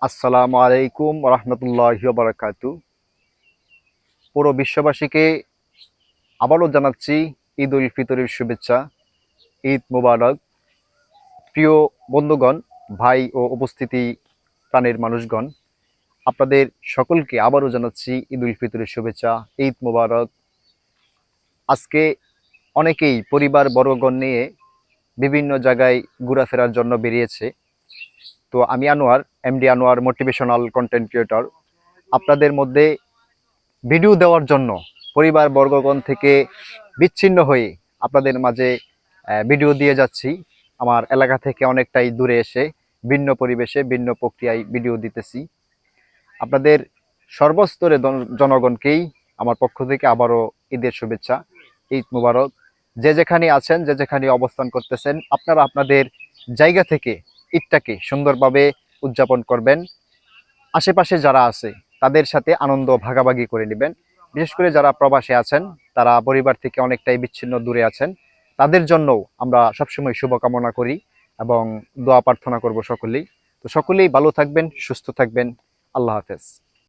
আসসালামু আলাইকুম রহমতুল্লাহি ওয়া বারাকাতু। পুরো বিশ্ববাসীকে আবারও জানাচ্ছি ঈদ উল ফিতরের শুভেচ্ছা। ঈদ মুবারক। প্রিয় বন্ধুগণ, ভাই ও উপস্থিতি প্রাণের মানুষগণ, আপনাদের সকলকে আবারও জানাচ্ছি ঈদ উল ফিতরের শুভেচ্ছা। ঈদ মুবারক। আজকে অনেকেই পরিবার বর্গগণ নিয়ে বিভিন্ন জায়গায় ঘোরাফেরার জন্য বেরিয়েছে। তো আমি Anwar, MD Anwar, motivational content creator, আপনাদের মধ্যে ভিডিও দেওয়ার জন্য পরিবার বর্গগণ থেকে বিচ্ছিন্ন হয়ে আপনাদের মাঝে ভিডিও দিয়ে যাচ্ছি। আমার এলাকা থেকে অনেকটাই দূরে এসে ভিন্ন পরিবেশে ভিন্ন প্রক্রিয়ায় ভিডিও দিতেছি। আপনাদের সর্বস্তরের জনগণকেই আমার পক্ষ থেকে আবারও ঈদের শুভেচ্ছা। ঈদ মুবারক। যে যেখানে আছেন, যে যেখানে অবস্থান করতেছেন, আপনারা আপনাদের জায়গা থেকে ঈদটাকে সুন্দরভাবে উদযাপন করবেন। আশেপাশে যারা আছে তাদের সাথে আনন্দ ভাগাভাগি করে নেবেন। বিশেষ করে যারা প্রবাসে আছেন, তারা পরিবার থেকে অনেকটাই বিচ্ছিন্ন দূরে আছেন, তাদের জন্যও আমরা সবসময় শুভকামনা করি এবং দোয়া প্রার্থনা করব সকলেই। তো সকলেই ভালো থাকবেন, সুস্থ থাকবেন। আল্লাহ হাফেজ।